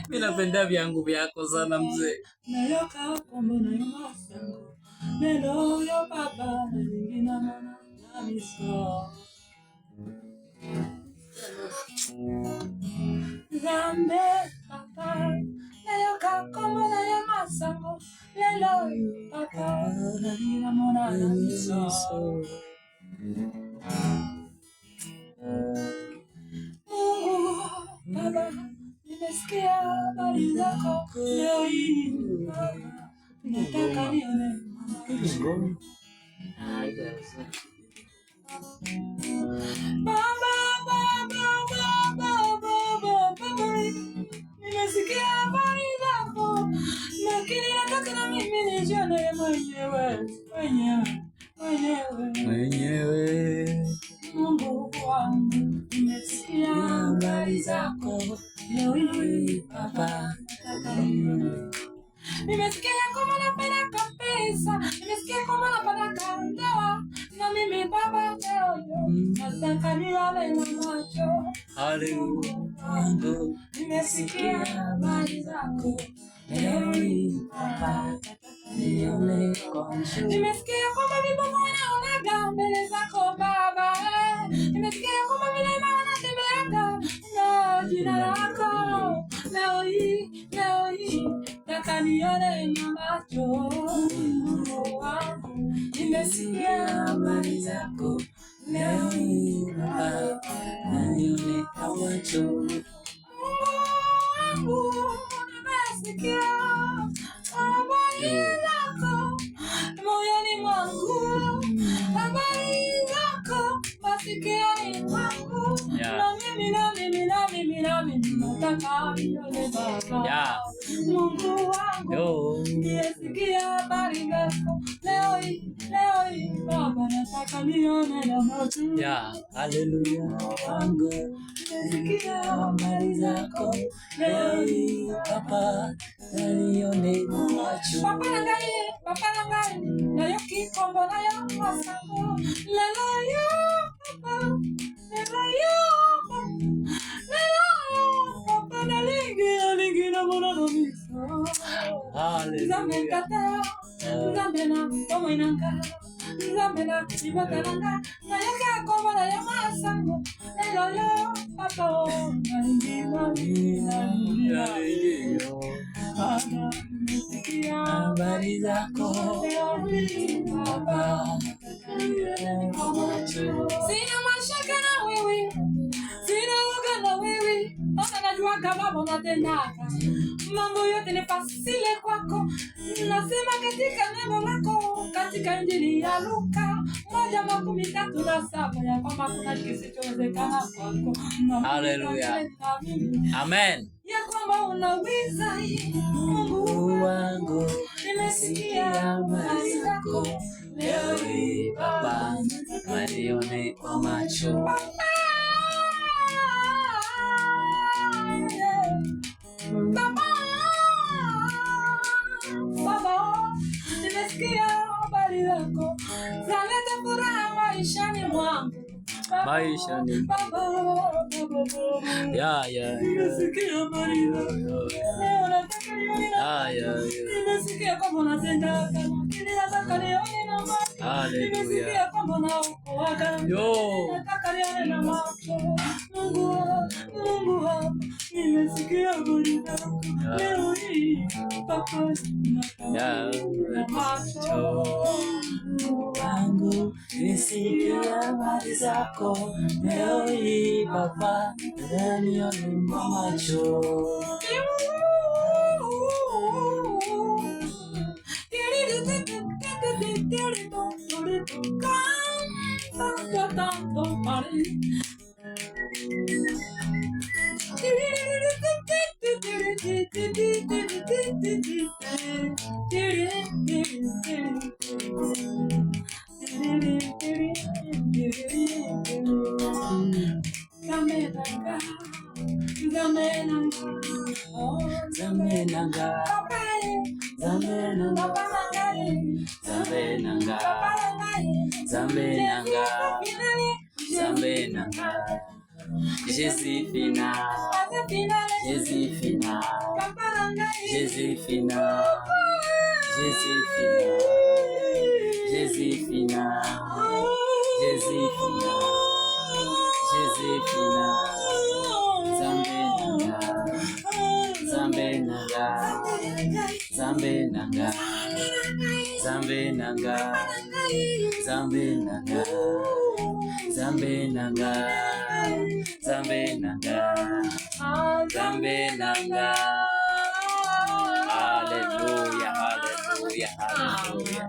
Mimi napenda vyangu vyako sana mzee. Nayoka kombo na yomasango. Nelo yo papa na lingina mama na miso. Zambe papa nayoka kombo na yomasango. Nelo yo papa na lingina mama na miso. Baba, nimesikia habari zako leo hii. Baba, nataka nione Baba, nimesikia habari zako, lakini nataka na mimi nijione mwenyewe. Mungu wangu, nimesikia habari zako leo hii Baba, nimesikia kama unapenda kabisa, nimesikia kama unapenda ndoa na mimi Baba leo nataka nione na macho. Haleluya. Nimesikia habari zako leo hii Baba, nione kwa macho. Nimesikia kwamba vipofu wanaonaga mbele zako Baba, nimesikia kwamba vilema wanatembeaga na jina lako leo hii nataka nione na macho. Mungu wangu, nimesikia habari zako leo hii Baba, nione kwa macho. Mungu wangu, nimesikia habari zako moyoni mwangu, habari zako masikioni mwangu. Na mimi nataka nione Baba. Mungu wangu, nimesikia habari zako leo hii Baba, nataka nione na macho. Haleluya. Wangu, nimesikia habari zako leo hii Baba, nione na macho. Papa nangai, nayo kikombo nayo masango. Lelo yo Papa, Papa na lingi na mona no miso. Zambe kata, zambe na tomo inanga, zambe na ibata nanga. Nayo kikombo nayo masango. Lelo yo Papa, na lingi na nimesikia habari zako leo hii Baba, sina mashaka na wewe, sina uoga na wewe, hata najua kama unatendaka mambo yote ni fasile kwako. Nasema katika neno lako katika Injili ya Luka 1:37 ya kwamba kuna kisichowezekana kwako. Haleluya. Amen. Ya kwamba unaweza. Mungu wangu, nimesikia habari zako leo hii Baba, nione kwa macho. Baba, nimesikia habari zako zaleta furaha maishani mwangu. Maishani. Nimesikia habari zako leo nataka nione na macho. Nimesikia kwamba unatenda kama kile nataka nione na macho. Nimesikia kwamba unaokoa nataka nione na macho. Mungu wangu, nimesikia habari zako leo hii Papa, na macho. Mungu wangu, nimesikia habari zako leo hii Baba, nione na macho. Josephina, Josephina, Josephina, Josephina, Josephina, Josephina, Zambe nanga, Zambe nanga, Zambe nanga, Zambe nanga, Zambe nanga, Zambe nanga, Zambe nanga. Hallelujah, hallelujah, hallelujah.